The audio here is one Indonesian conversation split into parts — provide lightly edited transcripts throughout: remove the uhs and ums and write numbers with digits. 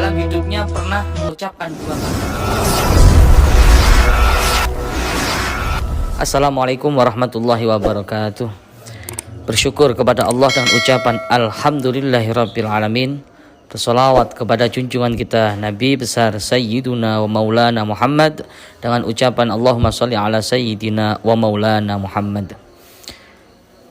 dalam hidupnya pernah mengucapkan dua kata. Assalamualaikum warahmatullahi wabarakatuh. Bersyukur kepada Allah dengan ucapan Alhamdulillahirabbil alamin. Bersolawat kepada junjungan kita Nabi besar Sayyiduna wa Maulana Muhammad dengan ucapan Allahumma sholli ala Sayyidina wa Maulana Muhammad.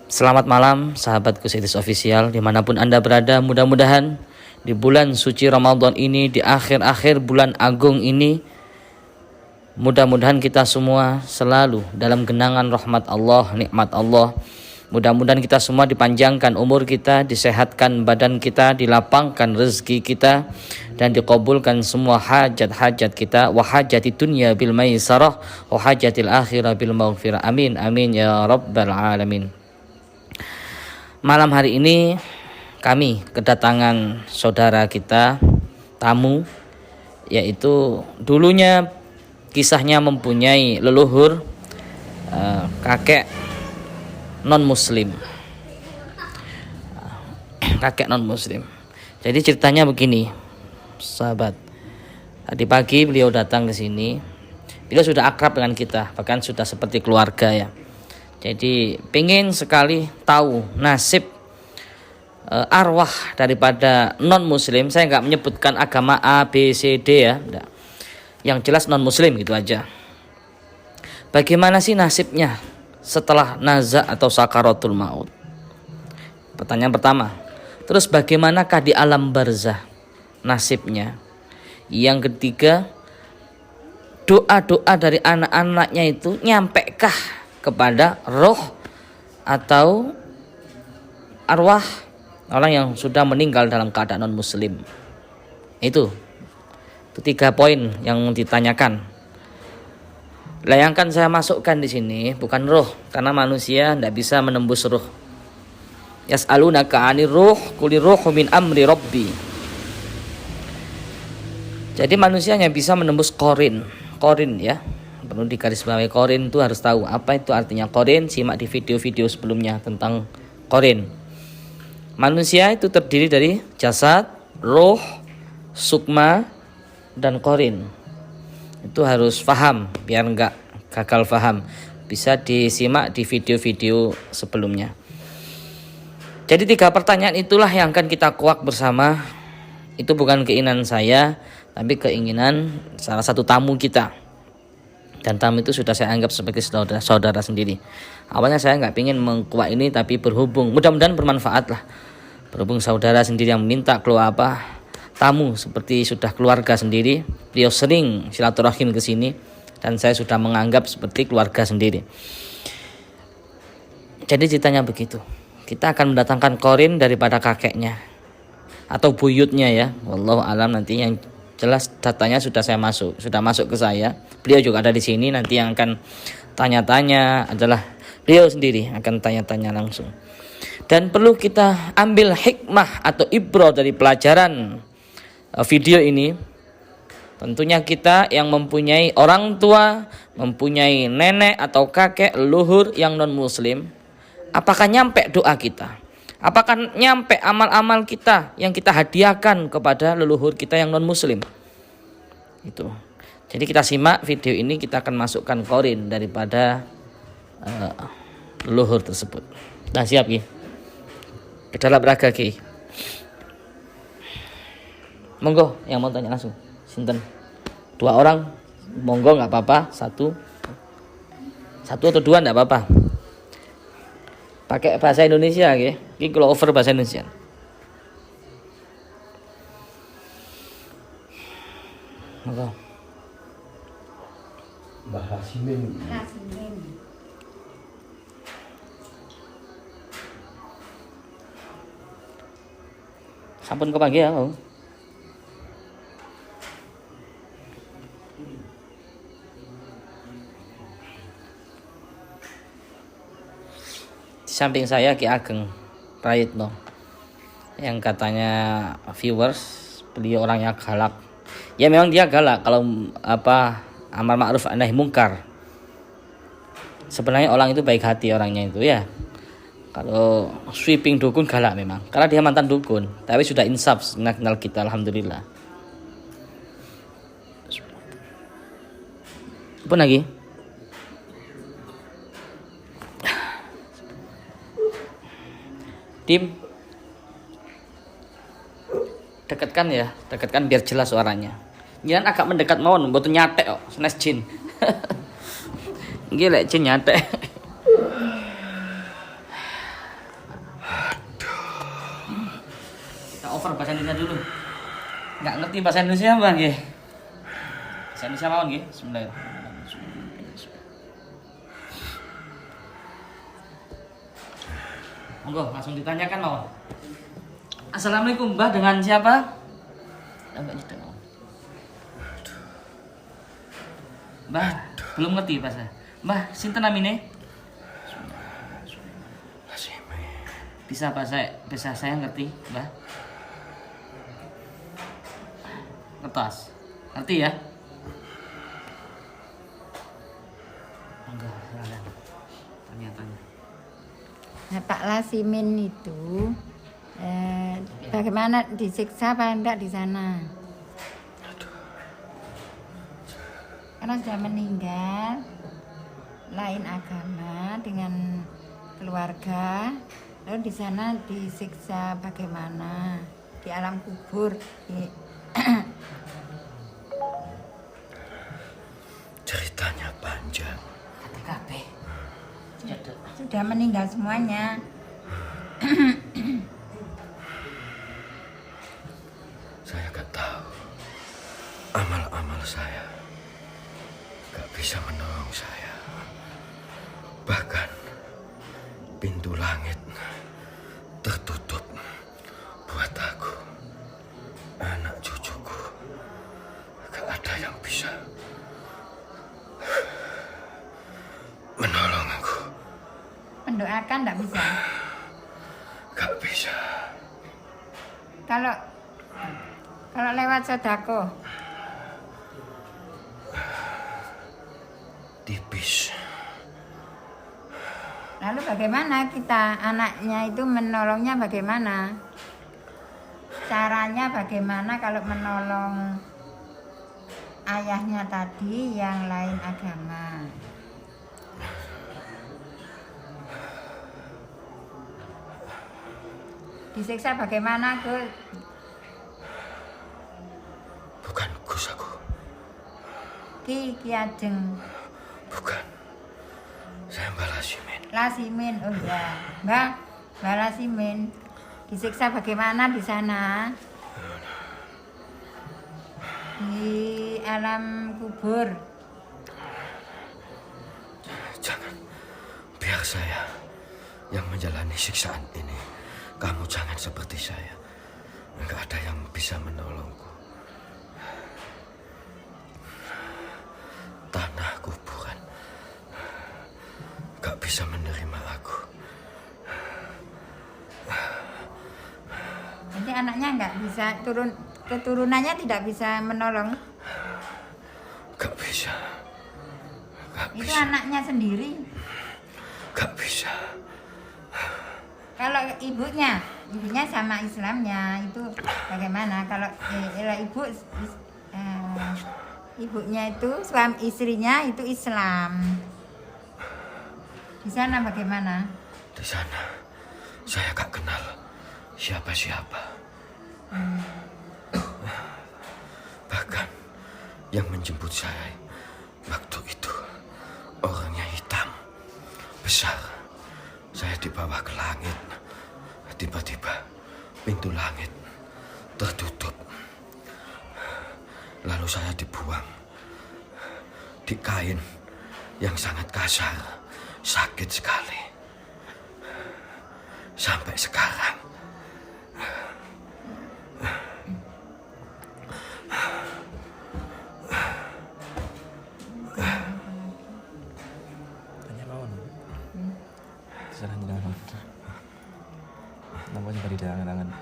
Selamat malam sahabatku Sidis Official dimanapun Anda berada. Mudah-mudahan di bulan suci Ramadan ini, di akhir-akhir bulan agung ini, mudah-mudahan kita semua selalu dalam genangan rahmat Allah, nikmat Allah. Mudah-mudahan kita semua dipanjangkan umur kita, disehatkan badan kita, dilapangkan rezeki kita, dan dikabulkan semua hajat-hajat kita. Wa hajati dunya bil maisarah wa hajatil akhirah bil maghfirah. Amin amin ya rabbal alamin. Malam hari ini kami kedatangan saudara kita, tamu, yaitu dulunya kisahnya mempunyai leluhur kakek non-muslim. Kakek non-muslim. Jadi ceritanya begini, sahabat. Tadi pagi beliau datang ke sini. Beliau sudah akrab dengan kita, bahkan sudah seperti keluarga ya. Jadi pengen sekali tahu nasib arwah daripada non-muslim. Saya nggak menyebutkan agama A, B, C, D ya. Enggak. Yang jelas non-muslim gitu aja. Bagaimana sih nasibnya setelah nazak atau sakaratul maut? Pertanyaan pertama. Terus bagaimanakah di alam barzah nasibnya? Yang ketiga, doa-doa dari anak-anaknya itu nyampekah kepada roh atau arwah orang yang sudah meninggal dalam keadaan non-muslim? Itu 3 poin yang ditanyakan. Bayangkan saya masukkan di sini bukan roh, karena manusia tidak bisa menembus roh. Yas'alunaka 'anir ruh quli ruhu min amri rabbi. Jadi manusia hanya bisa menembus qorin ya. Perlu digarisbawahi, qorin itu harus tahu apa itu artinya qorin. Simak di video-video sebelumnya tentang qorin. Manusia itu terdiri dari jasad, roh, sukma, dan qorin. Itu harus paham biar enggak gagal paham. Bisa disimak di video-video sebelumnya. Jadi 3 pertanyaan itulah yang akan kita kuak bersama. Itu bukan keinginan saya, tapi keinginan salah satu tamu kita. Dan tamu itu sudah saya anggap sebagai saudara sendiri. Awalnya saya nggak ingin mengkuak ini, tapi berhubung mudah-mudahan bermanfaat lah. Berhubung saudara sendiri yang minta keluar tamu seperti sudah keluarga sendiri. Beliau sering silaturahim ke sini dan saya sudah menganggap seperti keluarga sendiri. Jadi ceritanya begitu. Kita akan mendatangkan qorin daripada kakeknya atau buyutnya ya. Wallahu alam, nanti yang jelas datanya sudah masuk ke saya. Beliau juga ada di sini, nanti yang akan tanya-tanya adalah beliau sendiri, akan tanya-tanya langsung. Dan perlu kita ambil hikmah atau ibrah dari pelajaran video ini. Tentunya kita yang mempunyai orang tua, mempunyai nenek atau kakek, leluhur yang non-muslim, apakah nyampe doa kita? Apakah nyampe amal-amal kita yang kita hadiahkan kepada leluhur kita yang non-muslim? Itu. Jadi kita simak video ini, kita akan masukkan qorin daripada leluhur tersebut. Nah, siap Ki? Kedalam raga Ki. Monggo yang mau tanya langsung. Sinten? 2 orang, monggo, nggak apa-apa. Satu atau 2 nggak apa-apa. Pakai bahasa Indonesia, ya. Ini kalau over bahasa Indonesia. Monggo. Bahasimin. Sampun kepagi ya, Bang. Di samping saya Ki Ageng Prayitno, yang katanya viewers beliau orangnya galak. Ya memang dia galak kalau amar ma'ruf nahi mungkar. Sebenarnya orang itu baik hati orangnya itu ya. Kalau sweeping dukun galak memang, karena dia mantan dukun, tapi sudah insaf kenal kita, alhamdulillah. Apa lagi? Tim, dekatkan ya, dekatkan biar jelas suaranya. Jangan agak mendekat mawon, mboten nyatek kok, senes jin. Nggih lek jin nyatek. Kita over bahasa Indonesia dulu. Nggak ngerti bahasa Indonesia apa nggih? Bahasa Indonesia mawon nggih. Bismillahirrahmanirrahim. Monggo langsung ditanyakan mawon. Assalamualaikum Mbah, dengan siapa? Mbak nyetek mawon. Mbah, belum ngerti bahasa. Mbah, sinten namine? Bisa bahasa saya ngerti, Mbah? Ngertos. Ngerti ya? Monggo, silakan. Tanya-tanya. Nah, Pak Lasimin itu bagaimana, disiksa apa enggak di sana? Karena sudah meninggal, lain agama dengan keluarga, lalu di sana disiksa bagaimana? Di alam kubur. Ceritanya panjang. KTKP. Sudah meninggal semuanya. Saya gak tahu. Amal-amal saya gak bisa menolong saya. Bahkan pintu langit tertutup buat aku. Anak cucuku gak ada yang bisa menolong aku. Mendoakan enggak bisa. Gak bisa. Kalau lewat sodako, Tipis. lalu bagaimana kita, anaknya itu menolongnya bagaimana? Caranya bagaimana kalau menolong ayahnya tadi yang lain agama? Disiksa bagaimana, Gus? Bukan Gus aku. Ki Ajeng. Bukan. Saya Mbak Lasimin. Lasimin, oh ya, Mbak Lasimin. Disiksa bagaimana di sana? Di alam kubur. Jangan. Biar saya yang menjalani siksaan ini. Kamu jangan seperti saya. Enggak ada yang bisa menolongku. Tanah kuburan gak bisa menerima aku. Jadi anaknya nggak bisa keturunannya tidak bisa menolong. Gak bisa. Gak Itu bisa. anaknya sendiri. Gak bisa. Kalau ibunya sama Islamnya itu bagaimana? Kalau ibunya itu suami istrinya itu Islam. Di sana bagaimana? Di sana saya gak kenal siapa-siapa. Bahkan yang menjemput saya waktu itu orangnya hitam, besar. Saya dibawa ke langit. Tiba-tiba pintu langit tertutup. Lalu saya dibuang di kain yang sangat kasar. Sakit sekali. Sampai sekarang. Tanya lawan. Kesalahan jangan. Namanya tadi jangan.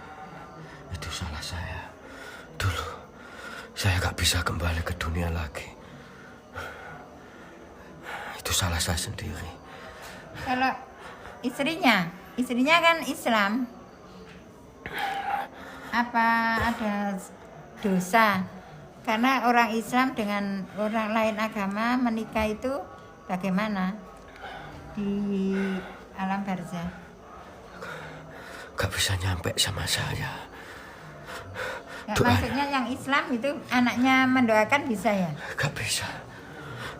Itu salah saya. Dulu saya gak bisa kembali ke dunia lagi. Itu salah saya sendiri. Kalau istrinya kan Islam. Apa ada dosa Karena orang Islam dengan orang lain agama menikah itu bagaimana di alam barzah? Gak bisa nyampe sama saya. Ya, maksudnya yang Islam itu anaknya mendoakan bisa ya? Gak bisa.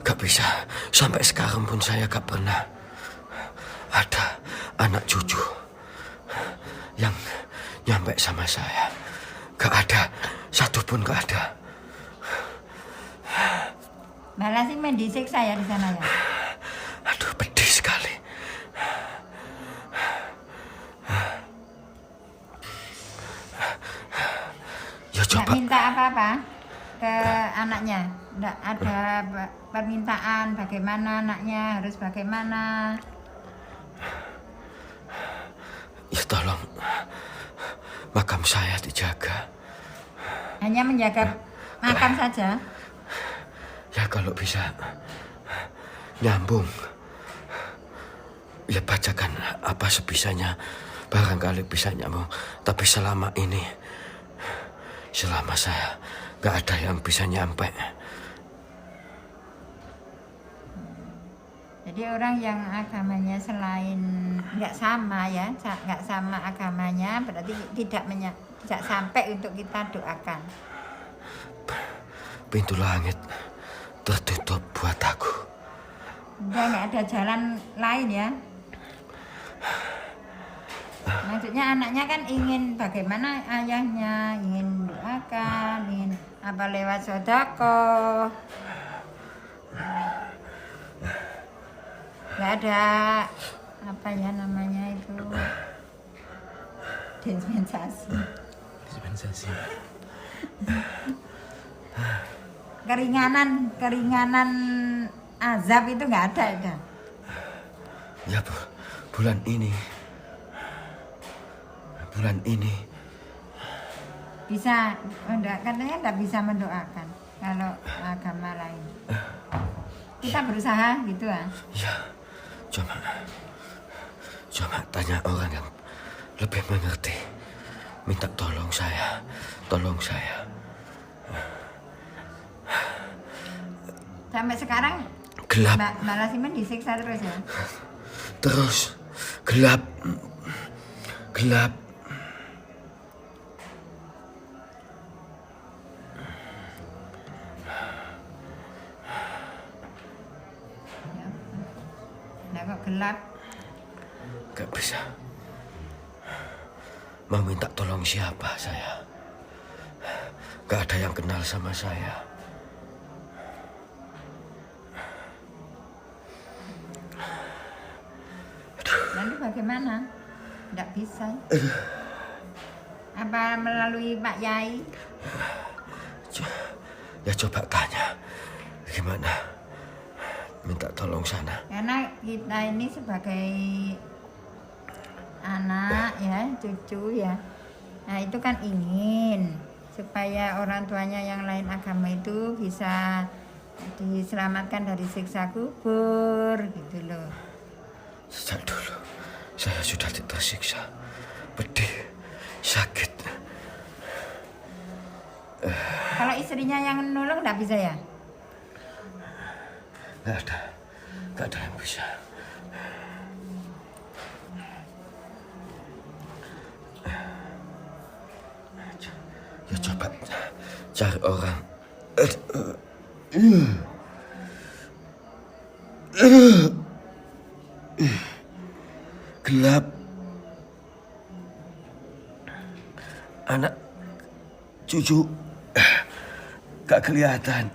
Gak bisa. Sampai sekarang pun saya gak pernah ada anak cucu yang nyampe sama saya. Gak ada. Satu pun gak ada. Malah sih main disiksa ya di sana ya? Aduh, pedih sekali. Ya Nggak coba. minta apa-apa ke anaknya? Nggak ada permintaan bagaimana anaknya harus bagaimana? Ya tolong makam saya dijaga. Hanya menjaga makam saja? Ya kalau bisa nyambung. Ya bacakan apa sebisanya. Barangkali bisa nyambung. Tapi selama ini, selama saya gak ada yang bisa nyampe. Jadi orang yang agamanya selain nggak sama ya, nggak sama agamanya berarti tidak sampai untuk kita doakan. Pintu langit tertutup buat aku. Udah nggak ada jalan lain ya. Maksudnya anaknya kan ingin bagaimana ayahnya, ingin doakan, ingin apa lewat sedekah. Nggak ada apa ya namanya itu dispensasi. Dispensasi. Keringanan azab itu nggak ada ya. Ya Bu, bulan ini Bisa katanya nggak bisa mendoakan kalau agama lain. Kita berusaha gitu ah. ya coba tanya orang yang lebih mengerti. Minta tolong saya. Sampai sekarang Gelap. Mbak Lasimen disiksa terus ya. Terus gelap. Nah kok gelap? Gak bisa. Mau minta tolong siapa saya? Gak ada yang kenal sama saya. Lalu bagaimana? Nggak bisa. Apa melalui Pak Yai? Ya coba tanya. Gimana? Minta tolong sana. Karena kita ini sebagai anak ya, cucu ya. Nah itu kan ingin supaya orang tuanya yang lain agama itu bisa diselamatkan dari siksa kubur gitu loh. Sejak dulu saya sudah tersiksa, pedih, sakit. Kalau istrinya yang nolong nggak bisa ya? Gak ada yang bisa. Ya coba cari orang. Gelap. Anak cucu gak kelihatan.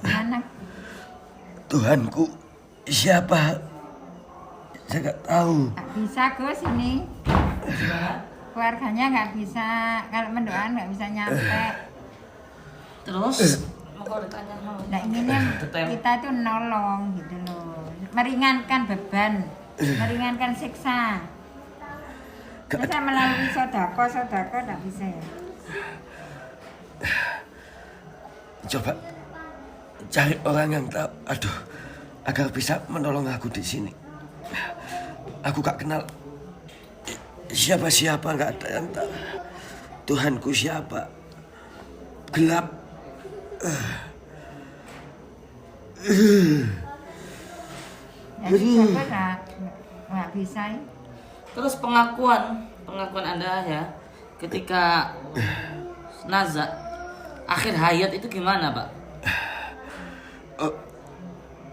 Anak Tuhanku siapa? Saya gak tahu. nggak bisa Gus ini. Keluarganya nggak bisa, kalau mendoakan nggak bisa nyampe. Terus mau ditanya mau. Nah inginnya kita itu nolong gitu loh, meringankan beban, meringankan siksa. Bisa melalui sodako nggak bisa ya? Coba cari orang yang tahu. Aduh, agar bisa menolong aku di sini. Aku gak kenal siapa-siapa, gak ada yang tahu Tuhanku siapa. Gelap. Jadi coba nggak bisa ya. Terus pengakuan Anda ya ketika nazak akhir hayat itu gimana, Pak?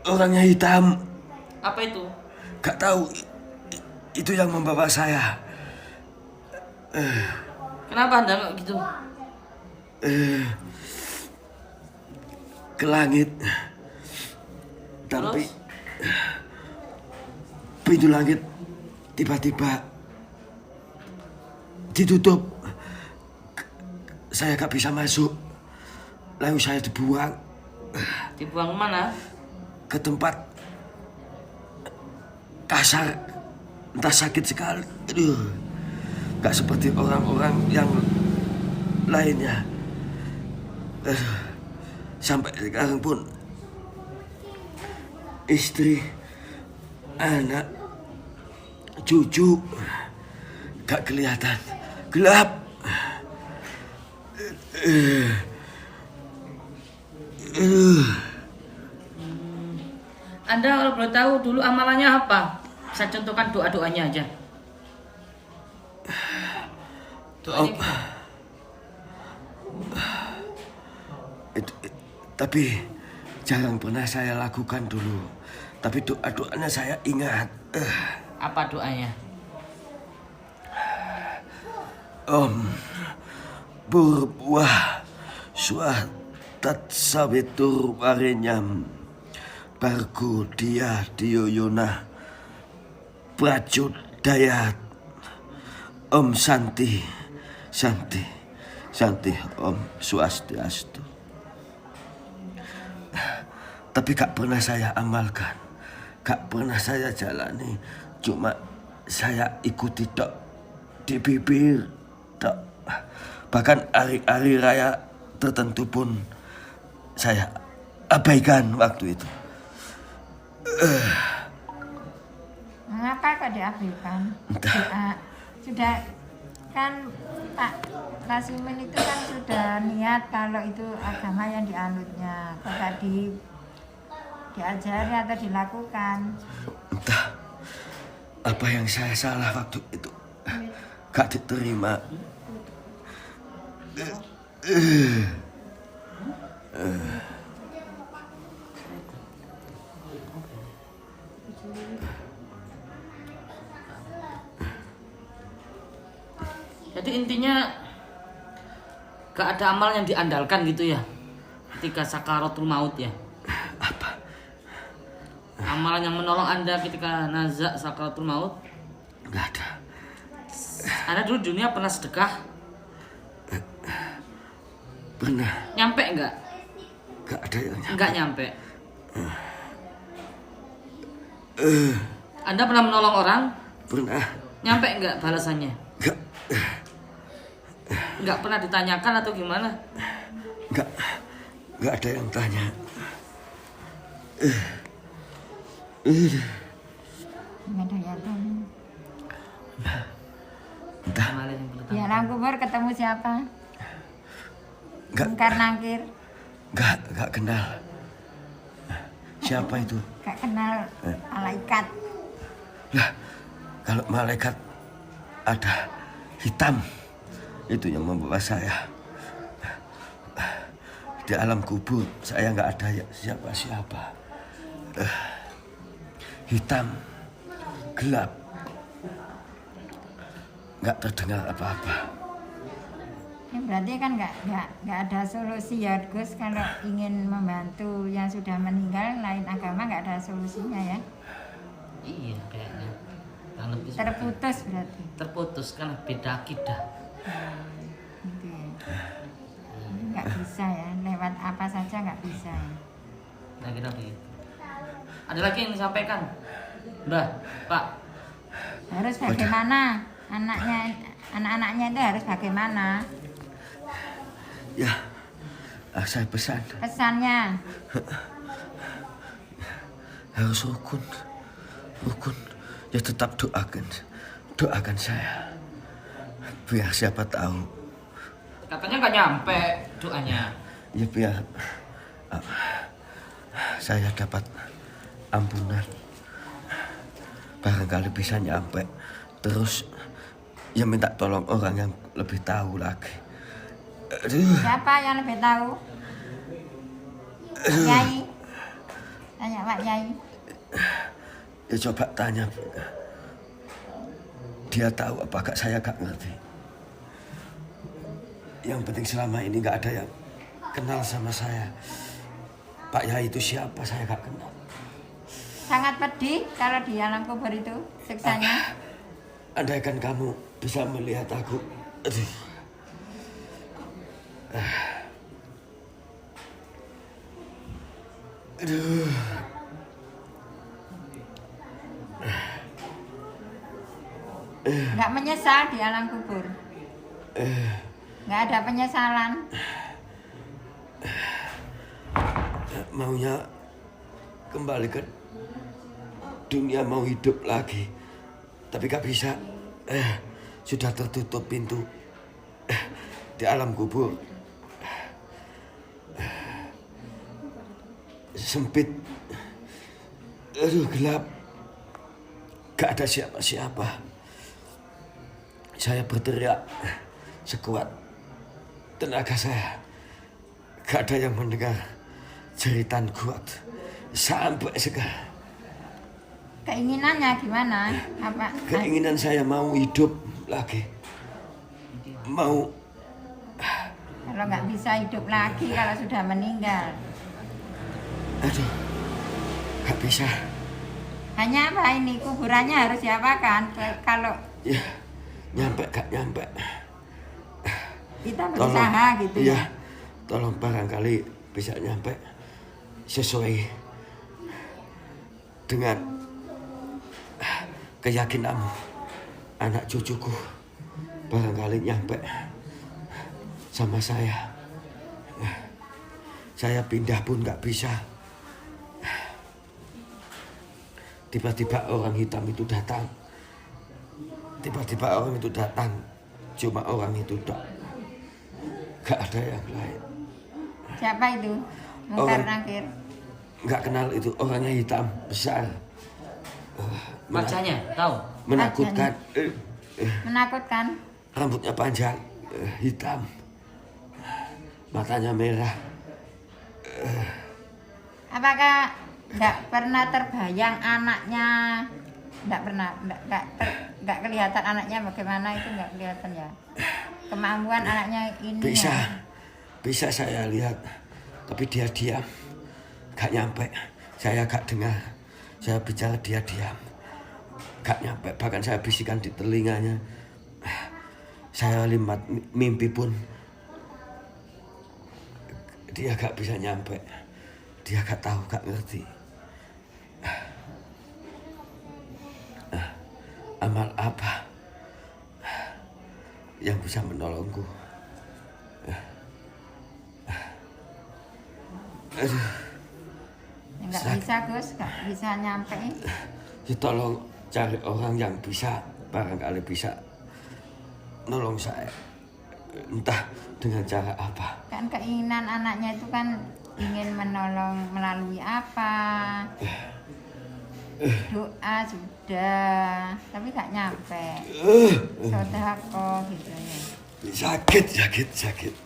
Orangnya hitam. Apa itu? Gak tahu. Itu yang membawa saya. Kenapa Anda gitu? Ke langit. Tapi Terus? pintu langit tiba-tiba ditutup. Saya gak bisa masuk. Lalu saya dibuang Dibuang mana? ke tempat kasar. Entah sakit sekali. Aduh, gak seperti orang-orang yang lainnya. Sampai sekarang pun istri, anak, cucu gak kelihatan. Gelap. Anda kalau boleh tahu dulu amalannya apa? Saya contohkan doa-doanya aja. Doanya gimana? Tapi jarang pernah saya lakukan dulu. Tapi doa-doanya saya ingat. Apa doanya? Berbuah suatat sawitur warenyam bargo dia diyoyona prajodayat Santi Santi Santi Swastiastu. Tapi gak pernah saya amalkan, gak pernah saya jalani. Cuma saya ikuti tok di bibir tok. Bahkan hari-hari raya tertentu pun saya abaikan waktu itu. Mengapa kok diabaikan? Sudah kan Pak Lasimin itu kan sudah niat kalau itu agama yang dianutnya. Kok tadi diajari atau dilakukan? Entah apa yang saya salah waktu itu, gak diterima. Jadi intinya gak ada amal yang diandalkan gitu ya ketika sakaratul maut ya. Apa? Amalan yang menolong Anda ketika nazak sakaratul maut? Gak ada. Anda dulu dunia pernah sedekah? Pernah. Nyampe enggak? Gak ada yang nyampe. Enggak nyampe. Anda pernah menolong orang? Pernah. Nyampe enggak balasannya? Gak. Enggak pernah ditanyakan atau gimana? Gak ada yang tanya. Nggak ada yang tahu. Entah. Amalan yang perlu Di alam kubur ketemu siapa? Gak. Mungkar Nakir. Gak kenal. Siapa itu? Gak kenal malaikat. Lah, kalau malaikat ada hitam, itu yang membawa saya. Di alam kubur saya nggak ada siapa-siapa. Hitam, gelap, nggak terdengar apa-apa. Ya berarti kan nggak ada solusi ya Gus, kalau ingin membantu yang sudah meninggal lain agama nggak ada solusinya ya. Iya kayaknya. Yang lebih Terputus berarti. terputus kan beda akidah. Gitu ya. Nggak bisa ya, lewat apa saja nggak bisa ya. Nah kira begitu. Ada lagi yang disampaikan, Mbak, Pak? Harus bagaimana anak-anaknya itu harus bagaimana Ya, saya pesan pesannya? harus rukun, Ya tetap doakan saya. Biar siapa tahu. Katanya nggak nyampe doanya. Ya biar saya dapat ampunan. Barangkali bisa nyampe. Terus ya minta tolong orang yang lebih tahu lagi. Aduh. Siapa yang lebih tahu? Pak Yai. Tanya Pak Yai. Ya coba tanya. Dia tahu apakah saya gak ngerti. Yang penting selama ini gak ada yang kenal sama saya. Pak Yai itu siapa saya gak kenal. Sangat pedih kalau di alam kubur itu siksanya. Andaikan kamu bisa melihat aku. Aduh. Aduh. Nggak menyesal di alam kubur. Nggak ada penyesalan. Maunya kembali ke dunia, mau hidup lagi. Tapi gak bisa. Sudah tertutup pintu di alam kubur. Sempit. Aduh, gelap. Gak ada siapa-siapa. Saya berteriak sekuat tenaga saya. Gak ada yang mendengar jeritan kuat sampai sekarang. Keinginannya gimana? Apa? Keinginan saya mau hidup lagi. Mau. Kalau nggak bisa hidup lagi kalau sudah meninggal. Aduh, gak bisa. Hanya apa ini kuburannya harus diapakan? Kalau Ya, nyampe gak nyampe. kita berusaha gitu Iya, ya. tolong barangkali bisa nyampe sesuai dengan keyakinanmu. Anak cucuku barangkali nyampe sama saya. Saya pindah pun gak bisa. Tiba-tiba orang hitam itu datang. Tiba-tiba orang itu datang. Cuma orang itu dok. Gak ada yang lain. Siapa itu? Mungkar Nakir. Gak kenal itu, orangnya hitam, besar. Wajahnya, tahu? Menakutkan. Menakutkan. Rambutnya panjang, hitam. Matanya merah. Apakah nggak pernah terbayang anaknya? Nggak pernah, nggak kelihatan anaknya bagaimana itu nggak kelihatan ya. Kemampuan anaknya ini. Bisa saya lihat, tapi dia diam, gak nyampe. Saya gak dengar, saya bicara dia diam, gak nyampe. Bahkan saya bisikan di telinganya. Saya limat mimpi pun dia gak bisa nyampe. Dia gak tahu, gak ngerti. Amal apa yang bisa menolongku? Aduh. Nggak bisa Gus, nggak bisa nyampe. Ya tolong cari orang yang bisa, barangkali bisa nolong saya. Entah dengan cara apa. Kan keinginan anaknya itu kan ingin menolong melalui apa? Doa sudah, tapi nggak nyampe. Sodako gitu ya. Sakit.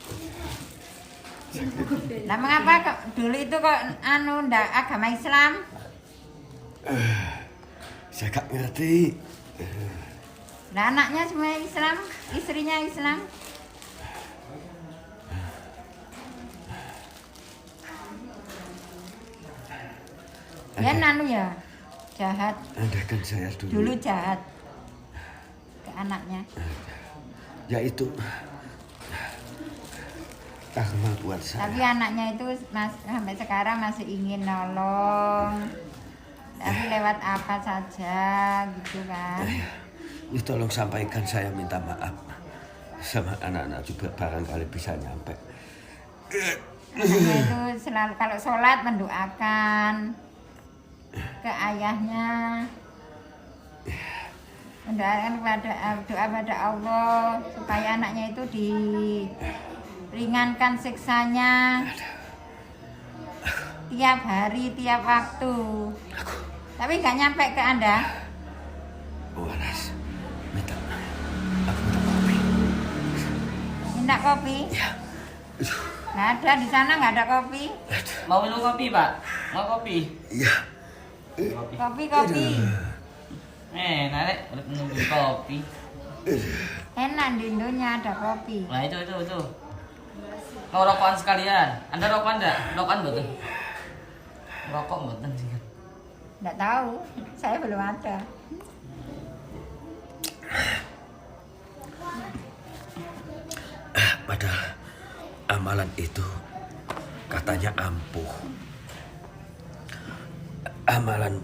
Nah mengapa kok dulu itu kok ndak agama Islam? Saya gak ngerti. Nah anaknya semua Islam, istrinya Islam. Ya nanu ya jahat. Andaikan saya Dulu jahat ke anaknya. Ya itu karma buat saya. Tapi anaknya itu sampai sekarang masih ingin nolong. Tapi lewat apa saja gitu kan. Ini tolong sampaikan, saya minta maaf sama anak-anak juga, barangkali bisa nyampe. Anaknya itu selalu kalau sholat mendoakan ke ayahnya. mendoakan doa pada Allah supaya anaknya itu diringankan siksanya tiap hari, tiap waktu. Tapi nggak nyampe ke Anda. Waras, aku minta kopi. Minta kopi? Ya. Nggak ada, di sana nggak ada kopi. Mau minum kopi, Pak? Mau kopi? Iya. Kopi. Narek minum kopi. Enak di Indonesia ada kopi. Nah itu. Mau rokokan sekalian. Anda rokokan enggak? Rokokan betul. Rokok betul sih. Nggak tahu, saya belum ada. Padahal amalan itu katanya ampuh. Amalan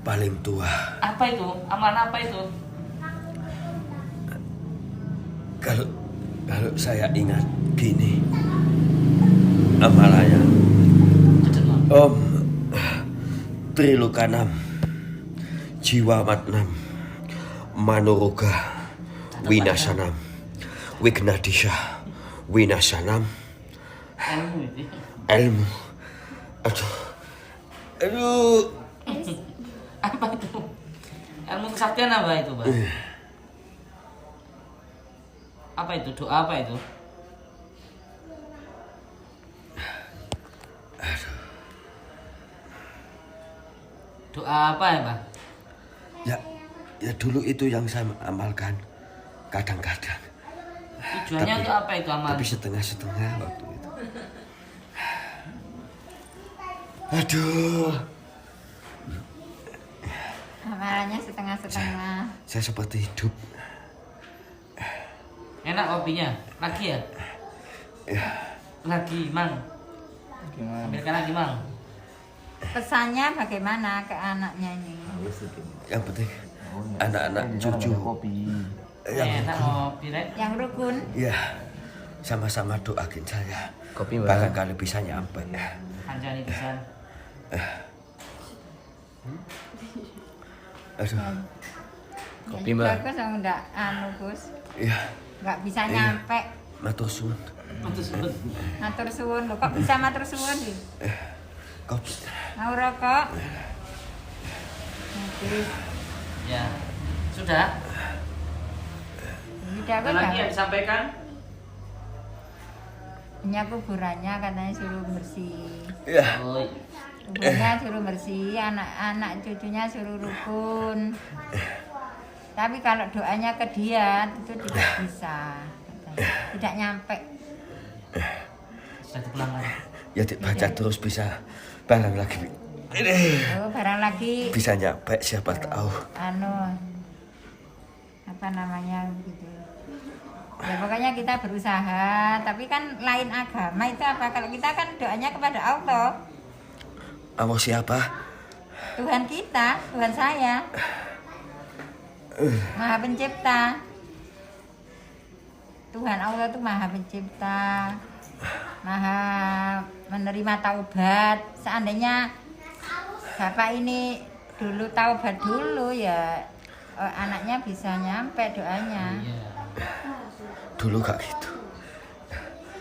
paling tua. Apa itu? Amalan apa itu? Kalau saya ingat gini, amalannya Om Trilokanam Jiwa Matnam Manoroga Winasanam Wignadisha Winasanam Ilmu itu. Ilmu. Aduh. Apa itu? Ilmu kesaktian apa itu, Pak? Apa itu? Doa apa itu? Doa apa ya, Pak? Ya dulu itu yang saya amalkan kadang-kadang. Tujuannya untuk apa itu amal? Tapi setengah-setengah waktu itu. Aduh. Amalannya setengah-setengah. Saya seperti hidup. Enak kopinya? Lagi ya? Lagi, Mang. Gimana? Ambilkan lagi, Mang. Pesannya bagaimana ke anaknya ini? Yang penting anak-anak cucu. Kopi. Enak kopi, Rek. Yang rukun? Ya, sama-sama doakin saya. Kopi, Mbak. Bahkan kalau bisa nyampe. Kancani pisan. Aduh. Kopi, Mbak. Bagus dong, enggak Gus. Ya, Nggak bisa nyampe. matur suwun. Matur suwun. Loh, kok bisa matur suwun sih? Kopi. Mau rokok? Nanti. Ya. Sudah? Tidak Ada lagi yang disampaikan? Punya kuburannya katanya suruh bersih. Ya, Oh, Kuburannya suruh bersih, anak-anak cucunya suruh rukun. Tapi kalau doanya ke dia itu tidak bisa, katanya. Tidak nyampe. sudah dipulangkan. ya dibaca terus bisa barang lagi. Ini Oh, barang lagi bisa nyampe siapa tahu. apa namanya gitu. Ya pokoknya kita berusaha, tapi kan lain agama itu apa? Kalau kita kan doanya kepada Allah, Allah siapa? Tuhan kita, Tuhan saya, Maha Pencipta. Tuhan Allah itu Maha Pencipta, Maha menerima taubat. Seandainya Bapak ini dulu taubat dulu ya, anaknya bisa nyampe doanya. Iya. Dulu gak gitu.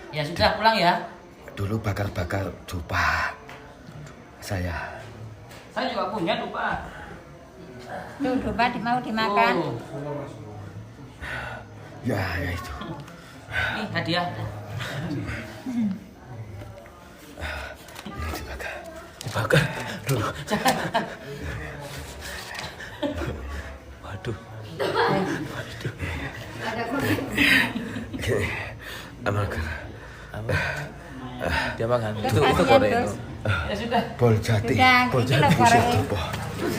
Ya sudah pulang ya. Dulu bakar-bakar dupa. Saya Juga punya lupa. Tuh dupa mau dimakan. Oh, ya itu. ini hadiah. Ini dibakar. Dibakar dulu. Waduh. Gini, amalkan. Dia makan. Terus Itu kasihan, korek Gus. itu. Ya sudah. Bol jati. Sudah, Bol ini jati loh bisa korek.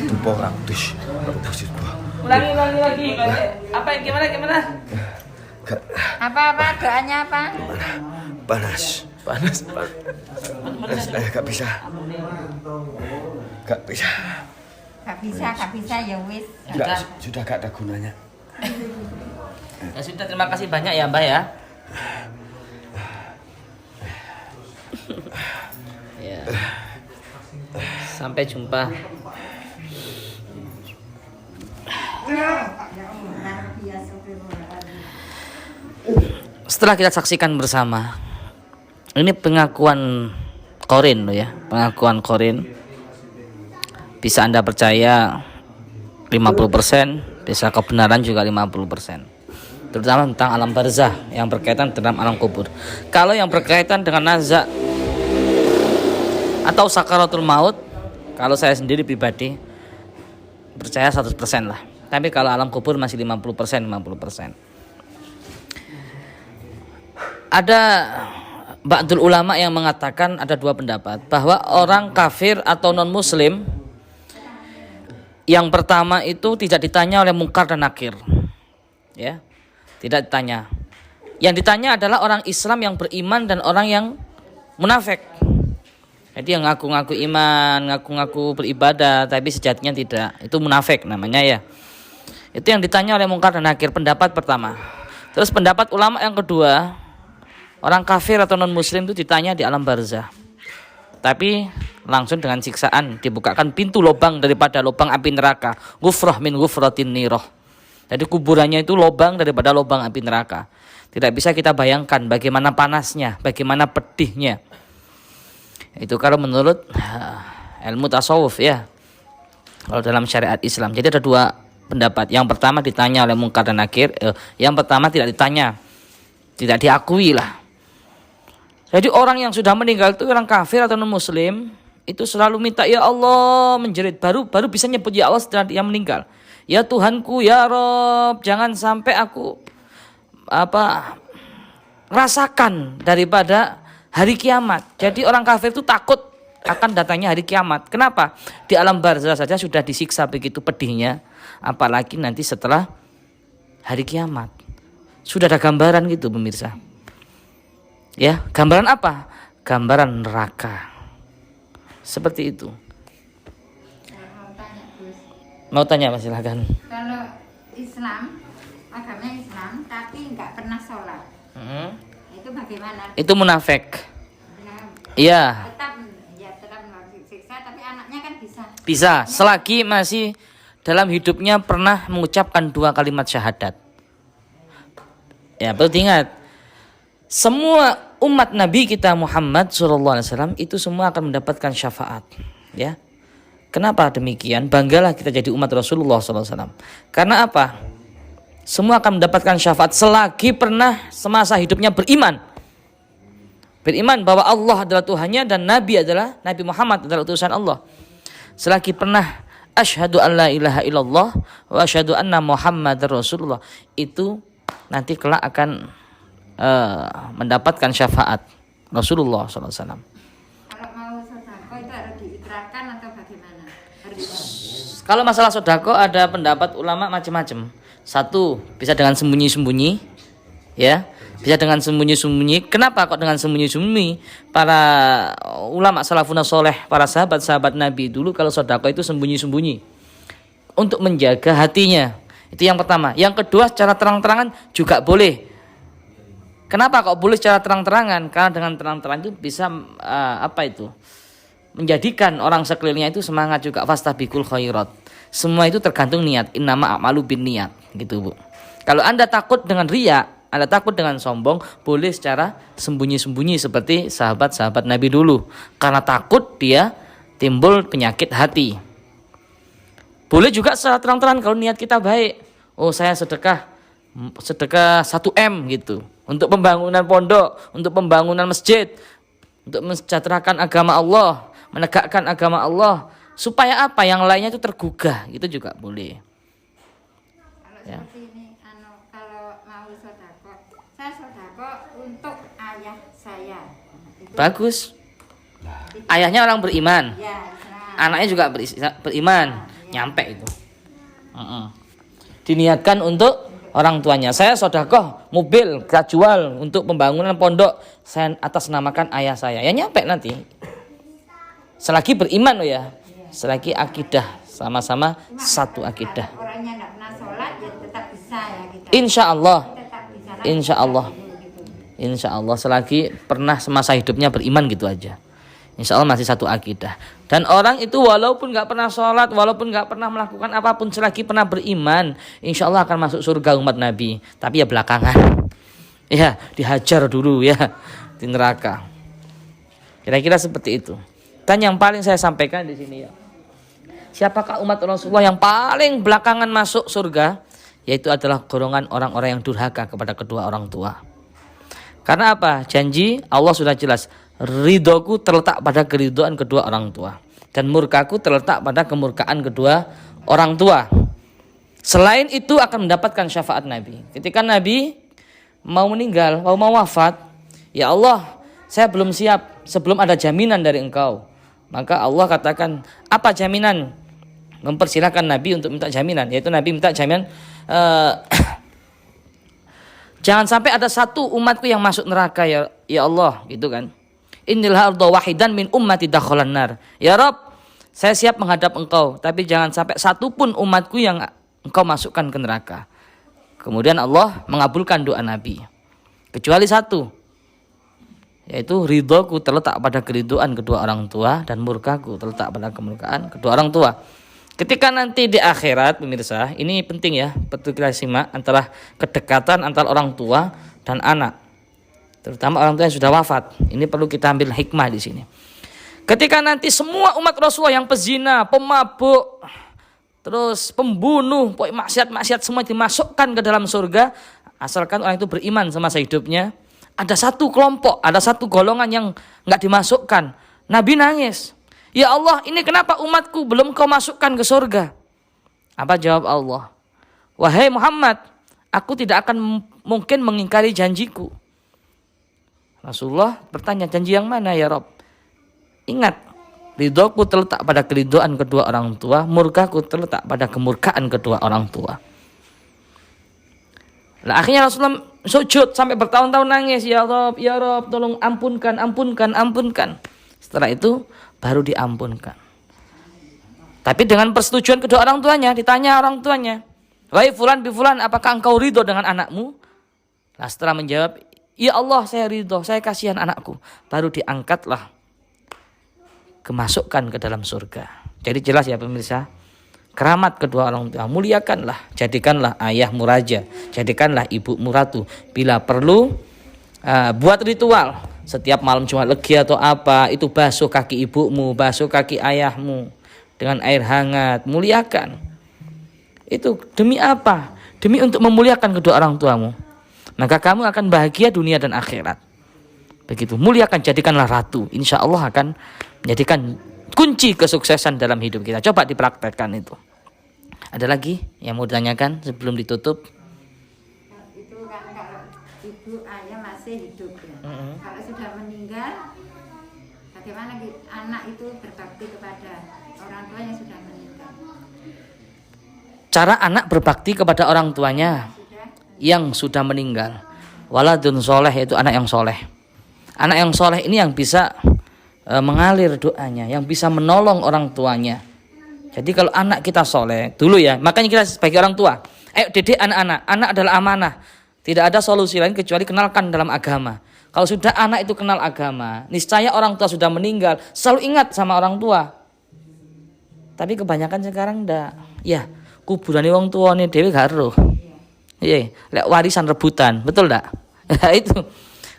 dupa raktis. Raktis itu. Ulangi lagi. Apa gimana? Apa doanya apa? Panas. Panas. Gak bisa. Gak bisa. Gak bisa ya wis. Sudah gak ada gunanya. Ya sudah, terima kasih banyak ya, Mbak ya. Ya. Sampai jumpa. setelah kita saksikan bersama, ini pengakuan Qorin loh ya, pengakuan Qorin. Bisa Anda percaya 50%, bisa kebenaran juga 50%. Terutama tentang alam barzah yang berkaitan dengan alam kubur. Kalau yang berkaitan dengan nazak atau sakaratul maut, kalau saya sendiri pribadi percaya 100% lah. Tapi kalau alam kubur masih 50%. Ada ba'dul ulama yang mengatakan ada dua pendapat, bahwa orang kafir atau non muslim yang pertama itu tidak ditanya oleh mungkar dan nakir, ya, tidak ditanya. Yang ditanya adalah orang Islam yang beriman dan orang yang munafik. Jadi yang ngaku-ngaku iman, ngaku-ngaku beribadah, tapi sejatinya tidak, itu munafik namanya ya. Itu yang ditanya oleh mungkar dan nakir, pendapat pertama. Terus pendapat ulama yang kedua, orang kafir atau non muslim itu ditanya di alam barzah, tapi langsung dengan siksaan, dibukakan pintu lubang daripada lubang api neraka, ghufrah min ghufratin nirah. Jadi kuburannya itu lubang daripada lubang api neraka. Tidak bisa kita bayangkan bagaimana panasnya, bagaimana pedihnya. Itu kalau menurut ilmu tasawuf ya, kalau dalam syariat Islam. Jadi ada dua pendapat. Yang pertama ditanya oleh mungkar dan nakir, yang pertama tidak ditanya, tidak diakui lah. Jadi orang yang sudah meninggal itu, orang kafir atau non muslim, itu selalu minta ya Allah, menjerit, baru bisa nyebut ya Allah setelah dia meninggal. Ya Tuhanku, ya Rob, jangan sampai aku rasakan daripada hari kiamat. Jadi orang kafir itu takut akan datangnya hari kiamat. Kenapa? Di alam barzah saja sudah disiksa begitu pedihnya, apalagi nanti setelah hari kiamat. Sudah ada gambaran gitu pemirsa. Ya, gambaran apa? Gambaran neraka. Seperti itu. Mau tanya Mas, silakan. Kalau Islam, agamanya Islam, tapi nggak pernah sholat, itu bagaimana? Itu munafik. Nah, Iya. tetap siksa, tapi anaknya kan bisa. Bisa, selagi masih dalam hidupnya pernah mengucapkan 2 kalimat syahadat. Ya, perlu diingat. Semua umat Nabi kita Muhammad SAW itu semua akan mendapatkan syafaat. Ya. Kenapa demikian? Banggalah kita jadi umat Rasulullah SAW. Karena apa? Semua akan mendapatkan syafaat selagi pernah semasa hidupnya beriman. Beriman bahwa Allah adalah Tuhannya dan Nabi Muhammad adalah utusan Allah. Selagi pernah asyhadu an la ilaha illallah wa asyhadu anna Muhammadar Rasulullah, itu nanti kelak akan mendapatkan syafaat Rasulullah SAW. Kalau mau sedekah itu harus diikrarkan atau bagaimana? Kalau masalah sodako ada pendapat ulama macam-macam. Satu, bisa dengan sembunyi-sembunyi, ya, bisa dengan sembunyi-sembunyi. Kenapa kok dengan sembunyi-sembunyi? Para ulama salafun soleh, para sahabat-sahabat Nabi dulu kalau sodako itu sembunyi-sembunyi untuk menjaga hatinya. Itu yang pertama. Yang kedua, secara terang-terangan juga boleh. Kenapa kok boleh secara terang-terangan? Karena dengan terang-terangan itu bisa menjadikan orang sekelilingnya itu semangat juga. Fastabiqul khairat. Semua itu tergantung niat. Innama a'malu bin niat, gitu Bu. Kalau Anda takut dengan riya, Anda takut dengan sombong, boleh secara sembunyi-sembunyi seperti sahabat-sahabat Nabi dulu. Karena takut dia timbul penyakit hati. Boleh juga secara terang-terangan kalau niat kita baik. Oh, saya sedekah 1M gitu. Untuk pembangunan pondok, untuk pembangunan masjid, untuk mensejahterakan agama Allah, menegakkan agama Allah, supaya apa? Yang lainnya itu tergugah, itu juga boleh. Kalau seperti ini, kalau mau sodako, saya sodako untuk ayah saya. Itu Bagus. Ayahnya orang beriman, ya, Islam. anaknya juga beriman, nyampe itu. Diniatkan untuk orang tuanya. Saya sodakoh mobil saya jual untuk pembangunan pondok, saya atas namakan ayah saya. Ya nyampe nanti. Selagi beriman loh ya. Selagi akidah, sama-sama satu akidah. Orangnya nggak pernah sholat, ya tetap bisa ya kita. Insya Allah. Tetap bisa. Insya Allah. Insya Allah selagi pernah semasa hidupnya beriman gitu aja. Insya Allah masih satu akidah. Dan orang itu walaupun nggak pernah sholat, walaupun nggak pernah melakukan apapun, selagi pernah beriman, insya Allah akan masuk surga umat Nabi. Tapi ya belakangan. Ya, dihajar dulu ya di neraka. Kira-kira seperti itu. Dan yang paling saya sampaikan di sini ya. Siapakah umat Rasulullah yang paling belakangan masuk surga? Yaitu adalah golongan orang-orang yang durhaka kepada kedua orang tua. Karena apa? Janji Allah sudah jelas. Ridhoku terletak pada keridhoan kedua orang tua. Dan murkaku terletak pada kemurkaan kedua orang tua. Selain itu akan mendapatkan syafaat Nabi. Ketika Nabi mau meninggal, mau wafat, ya Allah, saya belum siap sebelum ada jaminan dari Engkau. Maka Allah katakan, apa jaminan? Mempersilahkan Nabi untuk minta jaminan, yaitu Nabi minta jaminan jangan sampai ada satu umatku yang masuk neraka ya Allah, gitu kan. Innal arda wahidan min ummati dakhalan nar. Ya Rabb, saya siap menghadap Engkau, tapi jangan sampai satu pun umatku yang Engkau masukkan ke neraka. Kemudian Allah mengabulkan doa Nabi. Kecuali satu, yaitu ridhoku terletak pada keridhoan kedua orang tua dan murkaku terletak pada kemurkaan kedua orang tua. Ketika nanti di akhirat, pemirsa, ini penting ya, betul kita simak antara kedekatan antara orang tua dan anak, terutama orang tua yang sudah wafat. Ini perlu kita ambil hikmah di sini. Ketika nanti semua umat Rasulullah yang pezina, pemabuk, terus pembunuh, maksiat-maksiat semua dimasukkan ke dalam surga, asalkan orang itu beriman semasa hidupnya. Ada satu kelompok, ada satu golongan yang nggak dimasukkan. Nabi nangis. Ya Allah, ini kenapa umatku belum kau masukkan ke surga? Apa jawab Allah? Wahai Muhammad, aku tidak akan mungkin mengingkari janjiku. Rasulullah bertanya, janji yang mana ya Rabb? Ingat, ridhoku terletak pada keridhoan kedua orang tua, murkaku terletak pada kemurkaan kedua orang tua. Nah, akhirnya Rasulullah sujud sampai bertahun-tahun nangis, ya Rabb, tolong ampunkan. Setelah itu baru diampunkan. Tapi dengan persetujuan kedua orang tuanya, ditanya orang tuanya, wahai fulan bi fulan, apakah engkau ridho dengan anakmu? Nah, setelah menjawab, ya Allah, saya ridho, saya kasihan anakku, baru diangkatlah, kemasukkan ke dalam surga. Jadi jelas ya pemirsa, keramat kedua orang tua, muliakanlah, jadikanlah ayahmu raja, jadikanlah ibumu ratu. Bila perlu, buat ritual. Setiap malam Jumat Legi atau apa, itu basuh kaki ibumu, basuh kaki ayahmu dengan air hangat, muliakan. Itu demi apa? Demi untuk memuliakan kedua orang tuamu. Maka kamu akan bahagia dunia dan akhirat. Begitu, muliakan, jadikanlah ratu. Insya Allah akan menjadikan kunci kesuksesan dalam hidup kita. Coba dipraktekkan itu. Ada lagi yang mau ditanyakan sebelum ditutup? Itu kan kalau ibu ayah masih hidup ya. Kalau sudah meninggal, bagaimana anak itu berbakti kepada orang tua yang sudah meninggal? Cara anak berbakti kepada orang tuanya yang sudah meninggal. Waladun soleh, yaitu anak yang soleh. Anak yang soleh ini yang bisa mengalir doanya, yang bisa menolong orang tuanya. Jadi kalau anak kita soleh dulu ya, makanya kita sebagai orang tua, didik anak-anak. Anak adalah amanah. Tidak ada solusi lain kecuali kenalkan dalam agama. Kalau sudah anak itu kenal agama, niscaya orang tua sudah meninggal selalu ingat sama orang tua. Tapi kebanyakan sekarang ndak. Ya, kuburane wong tuane dhewe gak ero. Iya, lek warisan rebutan, betul ndak? Itu.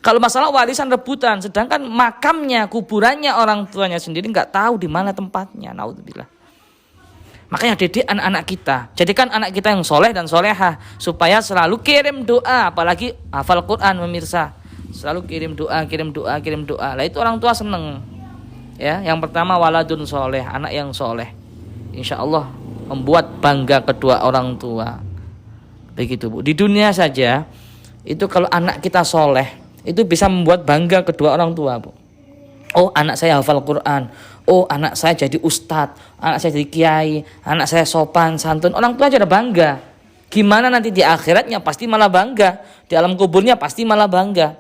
Kalau masalah warisan rebutan, sedangkan makamnya, kuburannya orang tuanya sendiri nggak tahu di mana tempatnya. Naudzubillah. Makanya didik anak-anak kita, jadikan anak kita yang soleh dan solehah, supaya selalu kirim doa, apalagi hafal Quran pemirsa. Selalu kirim doa. Lah itu orang tua seneng. Ya, yang pertama waladun soleh, anak yang soleh. Insya Allah membuat bangga kedua orang tua. Begitu Bu. Di dunia saja itu kalau anak kita soleh, itu bisa membuat bangga kedua orang tua Bu. Oh, anak saya hafal Quran. Oh, anak saya jadi ustadz, anak saya jadi kiai, anak saya sopan, santun. Orang tua aja udah bangga. Gimana nanti di akhiratnya pasti malah bangga. Di alam kuburnya pasti malah bangga.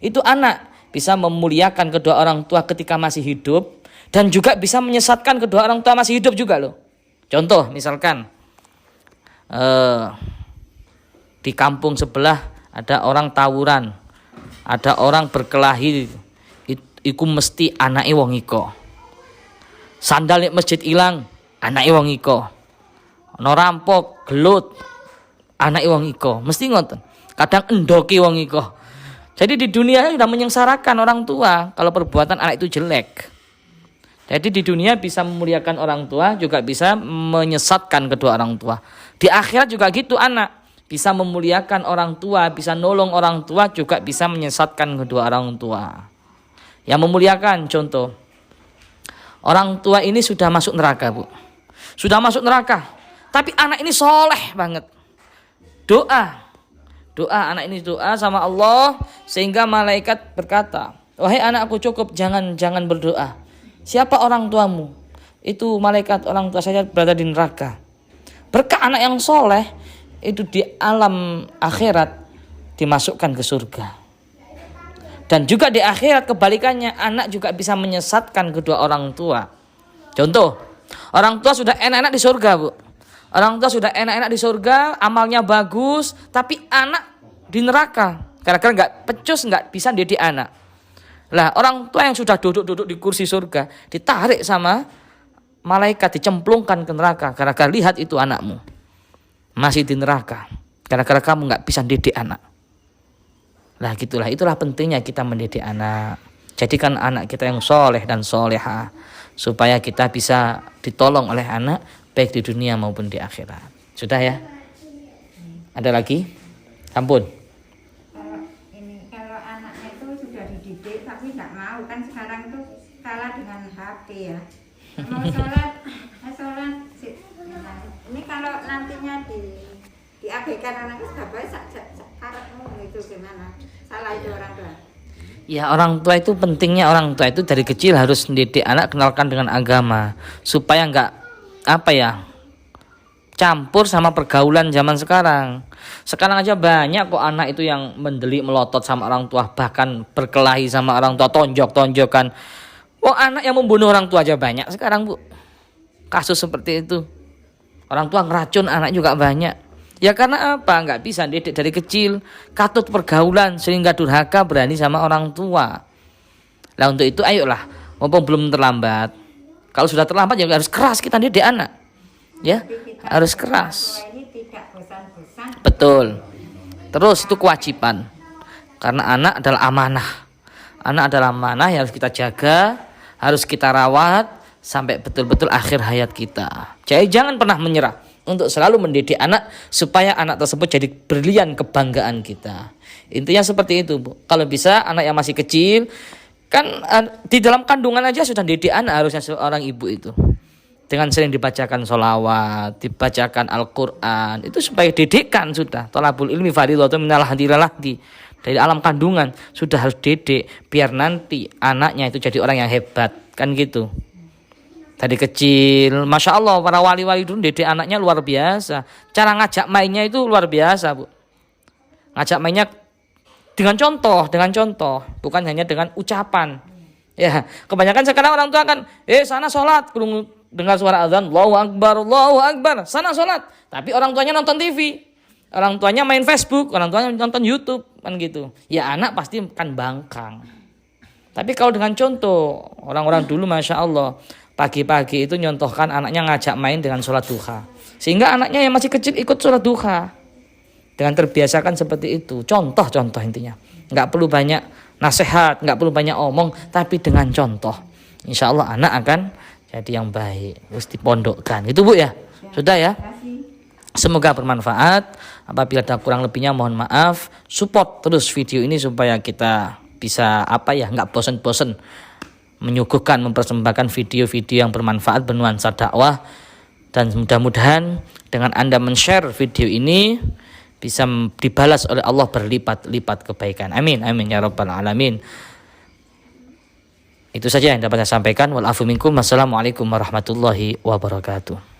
Itu anak bisa memuliakan kedua orang tua ketika masih hidup. Dan juga bisa menyesatkan kedua orang tua masih hidup juga loh. Contoh misalkan di kampung sebelah ada orang tawuran, ada orang berkelahi, iku mesti anake wong iko. Sandal nek masjid ilang, anake wong iko. Ana rampok, gelut, anake wong iko. Mesti ngoten. Kadang endoki wong iko. Jadi di dunia sudah menyengsarakan orang tua kalau perbuatan anak itu jelek. Jadi di dunia bisa memuliakan orang tua, juga bisa menyesatkan kedua orang tua. Di akhirat juga gitu anak. Bisa memuliakan orang tua, bisa nolong orang tua, juga bisa menyesatkan kedua orang tua. Yang memuliakan contoh. Orang tua ini sudah masuk neraka, Bu. Sudah masuk neraka. Tapi anak ini soleh banget. Doa anak ini doa sama Allah sehingga malaikat berkata, wahai anakku cukup, jangan berdoa. Siapa orang tuamu? Itu malaikat, orang tua saya berada di neraka. Berkah anak yang soleh itu di alam akhirat dimasukkan ke surga. Dan juga di akhirat kebalikannya, anak juga bisa menyesatkan kedua orang tua. Contoh, orang tua sudah enak-enak di surga, Bu. Orang tua sudah enak-enak di surga, amalnya bagus, tapi anak di neraka. Karena nggak pecus, nggak bisa didik anak. Lah orang tua yang sudah duduk di kursi surga ditarik sama malaikat, dicemplungkan ke neraka. Gara-gara lihat itu anakmu masih di neraka. Gara-gara kamu nggak bisa didik anak. Lah gitulah, itulah pentingnya kita mendidik anak. Jadikan anak kita yang soleh dan soleha supaya kita bisa ditolong oleh anak baik di dunia maupun di akhirat. Sudah ya? Ada lagi? Ampun. Kalau anaknya itu sudah dididik tapi nggak mau, kan sekarang itu kalah dengan HP ya. Mau sholat. Ini kalau nantinya diabaikan anaknya sudah baik, karaktermu itu gimana? Salah itu orang tua. Ya, orang tua itu pentingnya, orang tua itu dari kecil harus mendidik anak, kenalkan dengan agama supaya nggak campur sama pergaulan zaman sekarang. Sekarang aja banyak kok anak itu yang mendelik, melotot sama orang tua, bahkan berkelahi sama orang tua, tonjok-tonjokan. Oh, anak yang membunuh orang tua aja banyak sekarang, Bu. Kasus seperti itu. Orang tua ngeracun anak juga banyak. Ya karena apa? Nggak bisa didik dari kecil, katut pergaulan sehingga durhaka, berani sama orang tua. Nah untuk itu ayolah, mumpung belum terlambat. Kalau sudah terlambat ya harus keras kita didik anak. Ya, harus keras. Ini tidak bosan-bosan. Betul. Terus itu kewajiban. Karena anak adalah amanah. Anak adalah amanah yang harus kita jaga, harus kita rawat sampai betul-betul akhir hayat kita. Jadi jangan pernah menyerah untuk selalu mendidik anak supaya anak tersebut jadi berlian kebanggaan kita. Intinya seperti itu, Bu. Kalau bisa anak yang masih kecil, kan di dalam kandungan aja sudah didik anak harusnya seorang ibu itu. Dengan sering dibacakan sholawat, dibacakan Al-Quran, itu supaya didikan sudah. Thalabul ilmi fardhatun minal lahdi. Dari alam kandungan sudah harus didik biar nanti anaknya itu jadi orang yang hebat, kan gitu. Dari kecil, Masya Allah, para wali-wali dulu didik anaknya luar biasa. Cara ngajak mainnya itu luar biasa, Bu. Ngajak mainnya dengan contoh, bukan hanya dengan ucapan. Ya, kebanyakan sekarang orang tua kan, sana sholat, dengar suara azan, Allahu Akbar, sana sholat. Tapi orang tuanya nonton TV, orang tuanya main Facebook, orang tuanya nonton YouTube, kan gitu. Ya anak pasti kan bangkang. Tapi kalau dengan contoh, orang-orang dulu Masya Allah, pagi-pagi itu nyontohkan anaknya ngajak main dengan sholat duha. Sehingga anaknya yang masih kecil ikut sholat duha. Dengan terbiasakan seperti itu. Contoh intinya. Nggak perlu banyak nasihat, nggak perlu banyak omong, tapi dengan contoh. Insya Allah anak akan jadi yang baik. Harus dipondokkan. Itu Bu ya? Sudah ya? Semoga bermanfaat. Apabila ada kurang lebihnya mohon maaf. Support terus video ini supaya kita bisa nggak bosen-bosen menyuguhkan, mempersembahkan video-video yang bermanfaat bernuansa dakwah. Dan mudah-mudahan dengan Anda men-share video ini bisa dibalas oleh Allah berlipat-lipat kebaikan. Amin, amin ya rabbal alamin. Itu saja yang dapat saya sampaikan. Wal afu minkum. Wassalamualaikum warahmatullahi wabarakatuh.